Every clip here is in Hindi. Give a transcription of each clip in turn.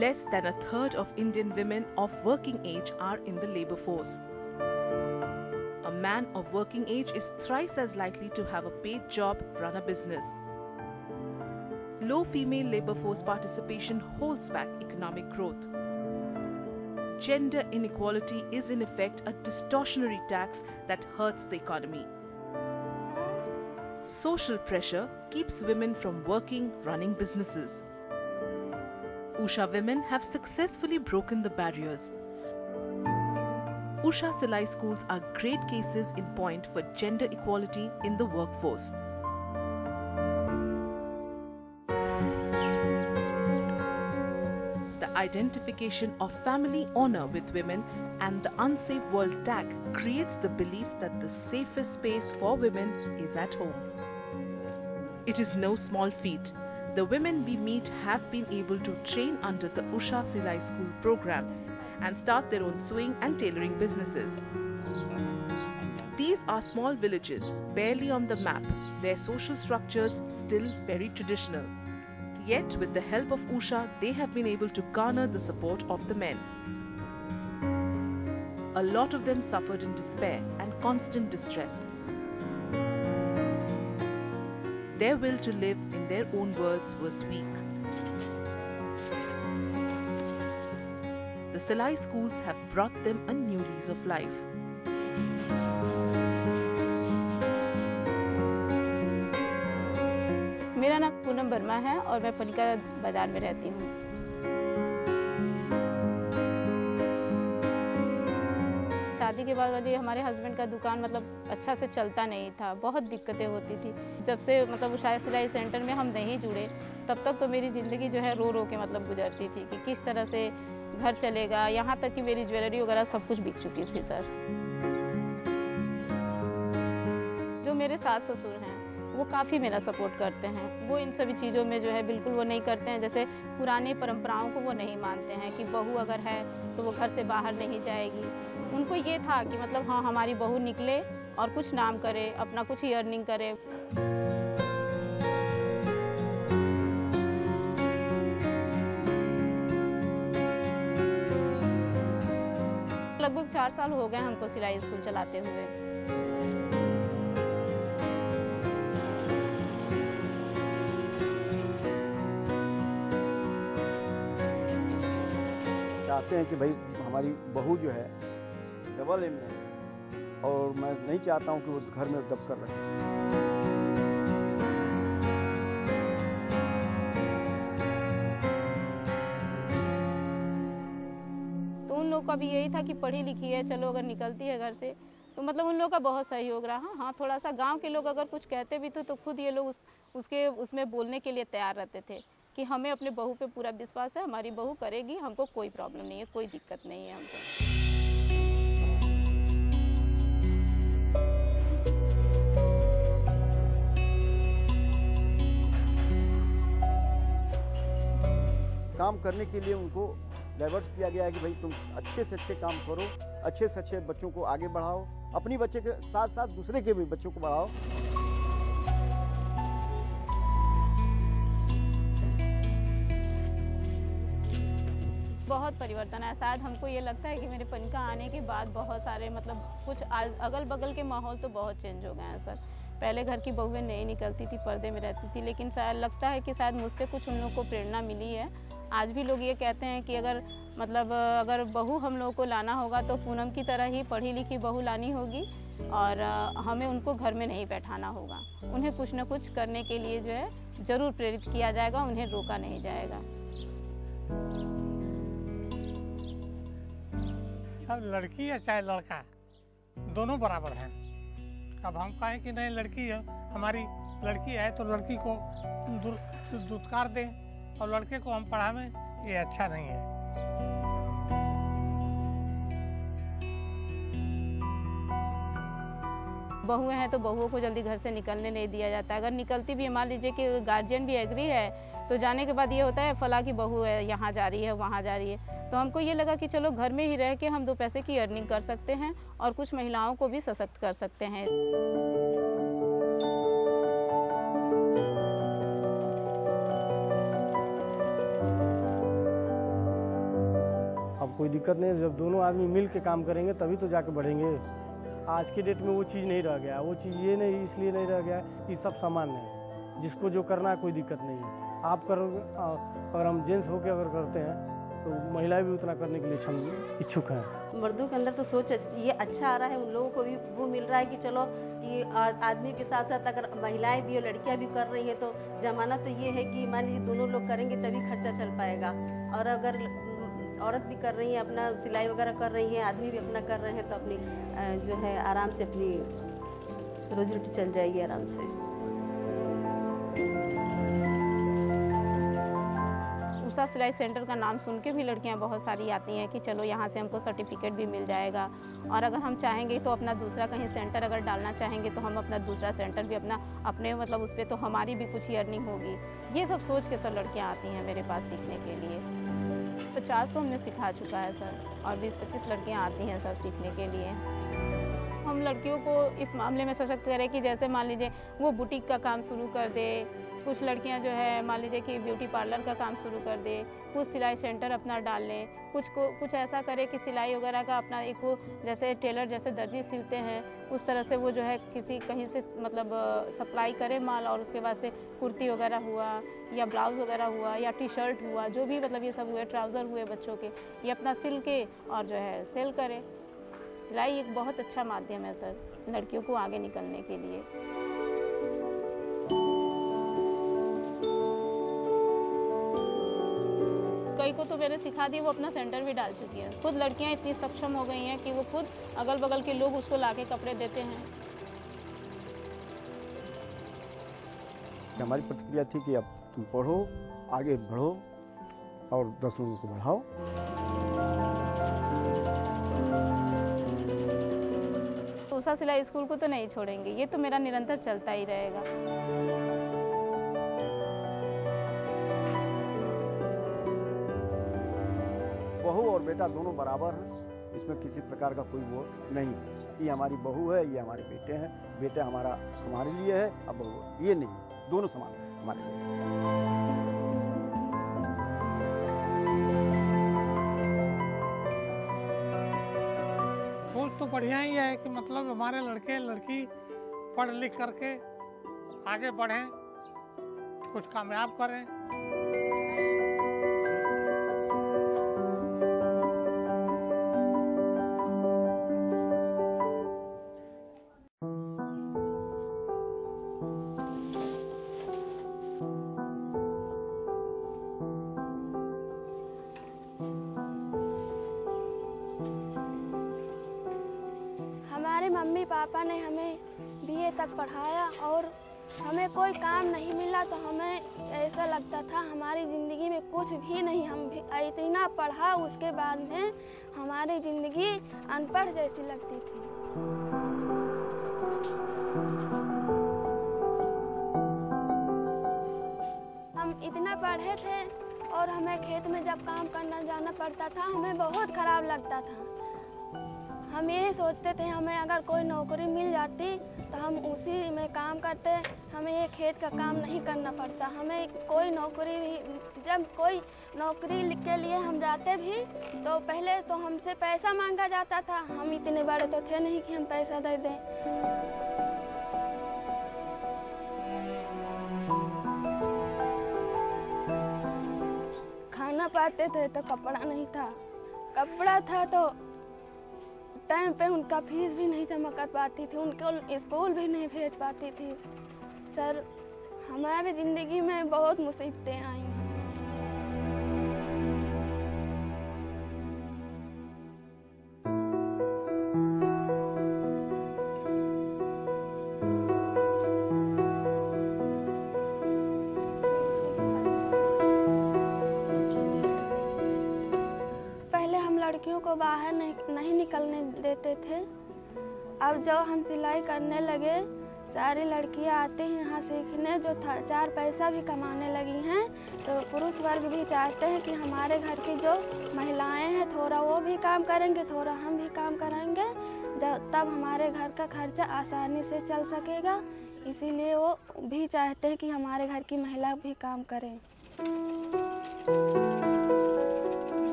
Less than a third of Indian women of working age are in the labor force. A man of working age is thrice as likely to have a paid job, run a business. Low female labor force participation holds back economic growth. Gender inequality is in effect a distortionary tax that hurts the economy. Social pressure keeps women from working, running businesses. Usha women have successfully broken the barriers. Usha Silai schools are great cases in point for gender equality in the workforce. The identification of family honor with women and the Unsafe World tag creates the belief that the safest space for women is at home. It is no small feat. The women we meet have been able to train under the Usha Silai School program and start their own sewing and tailoring businesses. These are small villages, barely on the map, their social structures still very traditional. Yet, with the help of Usha, they have been able to garner the support of the men. A lot of them suffered in despair and constant distress. Their will to live, in their own words, was weak. The Silai schools have brought them a new lease of life. मेरा नाम पूनम वर्मा है और मैं पनिका बाजार में रहती हूँ। शादी के बाद वाली हमारे हस्बैंड का दुकान मतलब अच्छा से चलता नहीं था, बहुत दिक्कतें होती थी। जब से मतलब उषा सिलाई सेंटर में हम नहीं जुड़े तब तक तो मेरी ज़िंदगी जो है रो रो के मतलब गुजरती थी कि किस तरह से घर चलेगा। यहाँ तक कि मेरी ज्वेलरी वगैरह सब कुछ बिक चुकी थी सर। जो मेरे सास ससुर हैं वो काफ़ी मेरा सपोर्ट करते हैं। वो इन सभी चीज़ों में जो है बिल्कुल वो नहीं करते हैं। जैसे पुरानी परंपराओं को वो नहीं मानते हैं कि बहू अगर है तो वो घर से बाहर नहीं जाएगी। उनको ये था कि मतलब हाँ हमारी बहू निकले और कुछ नाम करे, अपना कुछ ही अर्निंग करे। लगभग 4 साल हो गए हमको सिलाई स्कूल चलाते हुए। चाहते हैं कि भाई हमारी बहू जो है डबल एम है और मैं नहीं चाहता हूं कि वो घर में दब कर रहे। तो उन लोगों का भी यही था कि पढ़ी लिखी है, चलो अगर निकलती है घर से तो मतलब उन लोगों का बहुत सहयोग रहा। हाँ थोड़ा सा गांव के लोग अगर कुछ कहते भी थे तो खुद ये लोग उसमें बोलने के लिए तैयार रहते थे कि हमें अपने बहू पे पूरा विश्वास है, हमारी बहू करेगी, हमको कोई प्रॉब्लम नहीं है, कोई दिक्कत नहीं है हमको। काम करने के लिए उनको डाइवर्ट किया गया है कि भाई तुम अच्छे से अच्छे काम करो, अच्छे से अच्छे बच्चों को आगे बढ़ाओ, अपनी बच्चे के साथ साथ दूसरे के भी बच्चों को बढ़ाओ। बहुत परिवर्तन है। शायद हमको ये लगता है कि मेरे पनिका आने के बाद बहुत सारे मतलब कुछ अगल बगल के माहौल तो बहुत चेंज हो गए हैं सर। पहले घर की बहुएं नहीं निकलती थी, पर्दे में रहती थी, लेकिन शायद लगता है कि शायद मुझसे कुछ उन लोगों को प्रेरणा मिली है। आज भी लोग ये कहते हैं कि अगर बहू हम लोगों को लाना होगा तो पूनम की तरह ही पढ़ी लिखी बहू लानी होगी और हमें उनको घर में नहीं बैठाना होगा। उन्हें कुछ न कुछ करने के लिए जो है ज़रूर प्रेरित किया जाएगा, उन्हें रोका नहीं जाएगा। अब लड़की है चाहे लड़का, दोनों बराबर हैं। अब हम कहें कि नहीं लड़की है, हमारी लड़की है तो लड़की को दुत्कार दें और लड़के को हम पढ़ावें, ये अच्छा नहीं है। बहुएं हैं तो बहुओं को जल्दी घर से निकलने नहीं दिया जाता। अगर निकलती भी मान लीजिए कि गार्जियन भी एग्री है तो जाने के बाद ये होता है फला की बहू है, यहाँ जा रही है, वहाँ जा रही है। तो हमको ये लगा कि चलो घर में ही रह के हम 2 पैसे की अर्निंग कर सकते हैं और कुछ महिलाओं को भी सशक्त कर सकते हैं। कोई दिक्कत नहीं है। जब दोनों आदमी मिल के काम करेंगे तभी तो जाके बढ़ेंगे। आज के डेट में वो चीज़ नहीं रह गया। वो चीज़ ये नहीं इसलिए नहीं रह गया कि सब सामान्य है, जिसको जो करना है कोई दिक्कत नहीं है। आप करोगे, अगर हम जेंट्स होकर अगर करते हैं तो महिलाएं भी उतना करने के लिए हम इच्छुक हैं। मर्दों के अंदर तो सोच ये अच्छा आ रहा है, उन लोगों को भी वो मिल रहा है कि चलो ये आदमी के साथ साथ अगर महिलाएं भी और लड़कियां भी कर रही है तो जमाना तो ये है कि मान लीजिए दोनों लोग करेंगे तभी खर्चा चल पाएगा। और अगर औरत भी कर रही है, अपना सिलाई वगैरह कर रही है, आदमी भी अपना कर रहे हैं, तो अपनी जो है आराम से अपनी रोजी रोटी चल जाएगी आराम से। उषा सिलाई सेंटर का नाम सुन के भी लड़कियां बहुत सारी आती हैं कि चलो यहाँ से हमको सर्टिफिकेट भी मिल जाएगा, और अगर हम चाहेंगे तो अपना दूसरा कहीं सेंटर अगर डालना चाहेंगे तो हम अपना दूसरा सेंटर भी अपने मतलब उस पर तो हमारी भी कुछ ही अर्निंग होगी। ये सब सोच के सर लड़कियाँ आती हैं मेरे पास सीखने के लिए। 50 तो हमने सिखा चुका है सर, और 20-25 लड़कियाँ आती हैं सर सीखने के लिए। हम लड़कियों को इस मामले में सशक्त करें कि जैसे मान लीजिए वो बुटीक का काम शुरू कर दे, कुछ लड़कियां जो है मान लीजिए कि ब्यूटी पार्लर का काम शुरू कर दे, कुछ सिलाई सेंटर अपना डाल लें, कुछ ऐसा करे कि सिलाई वगैरह का अपना एक वो जैसे टेलर जैसे दर्जी सिलते हैं उस तरह से वो जो है किसी कहीं से मतलब सप्लाई करे माल, और उसके बाद से कुर्ती वगैरह हुआ या ब्लाउज़ वगैरह हुआ या टी शर्ट हुआ, जो भी मतलब ये सब हुए, ट्राउज़र हुए बच्चों के, ये अपना सिल के और जो है सेल करे। सिलाई एक बहुत अच्छा माध्यम है सर लड़कियों को आगे निकलने के लिए। कई को तो मैंने सिखा दी, वो अपना सेंटर भी डाल चुकी है। खुद लड़कियां इतनी सक्षम हो गई हैं कि वो खुद अगल बगल के लोग उसको लाके कपड़े देते हैं। हमारी प्रतिक्रिया थी कि अब तुम पढ़ो, आगे बढ़ो और 10 लोगों को बढ़ाओ। उषा सिलाई स्कूल को तो नहीं छोड़ेंगे, ये तो मेरा निरंतर चलता ही रहेगा। बहू और बेटा दोनों बराबर हैं, इसमें किसी प्रकार का कोई वो नहीं कि हमारी बहू है, ये हमारे बेटे हैं, बेटा हमारे लिए है, अब बहू ये नहीं, दोनों समान है हमारे लिए। सोच तो बढ़िया ही है कि मतलब हमारे लड़के लड़की पढ़ लिख करके आगे बढ़ें, कुछ कामयाब करें। हमारे मम्मी पापा ने हमें बीए तक पढ़ाया और हमें कोई काम नहीं मिला तो हमें ऐसा लगता था हमारी ज़िंदगी में कुछ भी नहीं। हम भी इतना पढ़ा, उसके बाद में हमारी ज़िंदगी अनपढ़ जैसी लगती थी। हम इतना पढ़े थे और हमें खेत में जब काम करना जाना पड़ता था हमें बहुत ख़राब लगता था। हम यही सोचते थे हमें अगर कोई नौकरी मिल जाती तो हम उसी में काम करते, हमें ये खेत का काम नहीं करना पड़ता। हमें कोई नौकरी भी, जब कोई नौकरी के लिए हम जाते भी तो पहले तो हमसे पैसा मांगा जाता था। हम इतने बड़े तो थे नहीं कि हम पैसा दे दें। खाना पाते थे तो कपड़ा नहीं था, कपड़ा था तो टाइम पे उनका फीस भी नहीं जमा कर पाती थी, उनको स्कूल भी नहीं भेज पाती थी। सर हमारी ज़िंदगी में बहुत मुसीबतें आई हैं। लड़कियों को बाहर नहीं निकलने देते थे। अब जब हम सिलाई करने लगे सारी लड़कियां आती हैं यहाँ सीखने, जो 4 पैसा भी कमाने लगी हैं। तो पुरुष वर्ग भी चाहते हैं कि हमारे घर की जो महिलाएं हैं थोड़ा वो भी काम करेंगे, थोड़ा हम भी काम करेंगे, तब हमारे घर का खर्चा आसानी से चल सकेगा। इसीलिए वो भी चाहते हैं कि हमारे घर की महिला भी काम करें।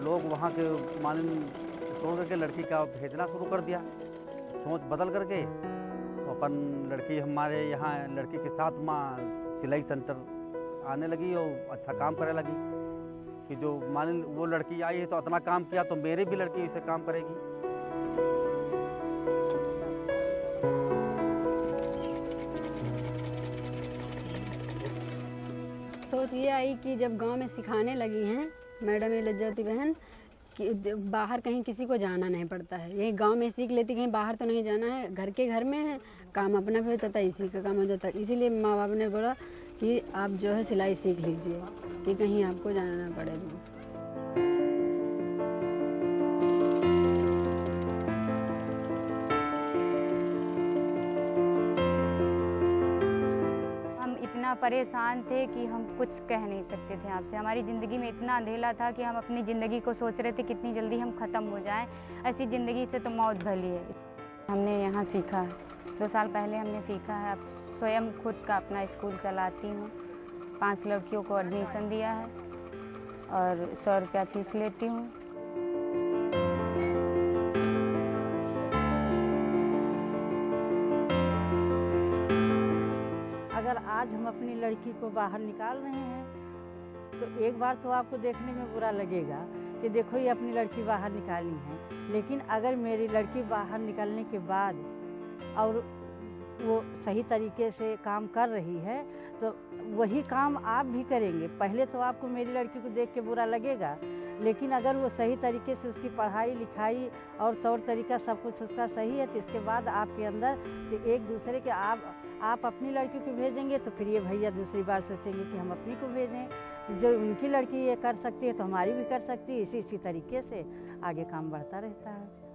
लोग वहाँ के मान छोड़ करके लड़की का भेजना शुरू कर दिया, सोच बदल करके अपन लड़की हमारे यहाँ लड़की के साथ माँ सिलाई सेंटर आने लगी और अच्छा काम करने लगी कि जो मान वो लड़की आई है तो इतना काम किया तो मेरी भी लड़की इसे काम करेगी। सोच ये आई कि जब गांव में सिखाने लगी हैं मैडम ये लज्जती बहन कि बाहर कहीं किसी को जाना नहीं पड़ता है, यही गांव में सीख लेती, कहीं बाहर तो नहीं जाना है, घर के घर में है, काम अपना भी होता था, इसी का काम हो जाता। इसीलिए माँ बाप ने बोला कि आप जो है सिलाई सीख लीजिए कि कहीं आपको जाना ना पड़े। परेशान थे कि हम कुछ कह नहीं सकते थे आपसे। हमारी ज़िंदगी में इतना अंधेला था कि हम अपनी ज़िंदगी को सोच रहे थे कितनी जल्दी हम ख़त्म हो जाएं, ऐसी ज़िंदगी से तो मौत भली है। हमने यहाँ सीखा, 2 साल पहले हमने सीखा है। अब स्वयं खुद का अपना स्कूल चलाती हूँ, 5 लड़कियों को एडमिशन दिया है और 100 रुपया फीस लेती हूँ। अगर आज हम अपनी लड़की को बाहर निकाल रहे हैं तो एक बार तो आपको देखने में बुरा लगेगा कि देखो ये अपनी लड़की बाहर निकाली है, लेकिन अगर मेरी लड़की बाहर निकलने के बाद और वो सही तरीके से काम कर रही है तो वही काम आप भी करेंगे। पहले तो आपको मेरी लड़की को देख के बुरा लगेगा, लेकिन अगर वो सही तरीके से उसकी पढ़ाई लिखाई और तौर तरीका सब कुछ उसका सही है तो इसके बाद आपके अंदर तो एक दूसरे के आप अपनी लड़की को भेजेंगे तो फिर ये भैया दूसरी बार सोचेंगे कि हम अपनी को भेजें। जो उनकी लड़की ये कर सकती है तो हमारी भी कर सकती है। इसी तरीके से आगे काम बढ़ता रहता है।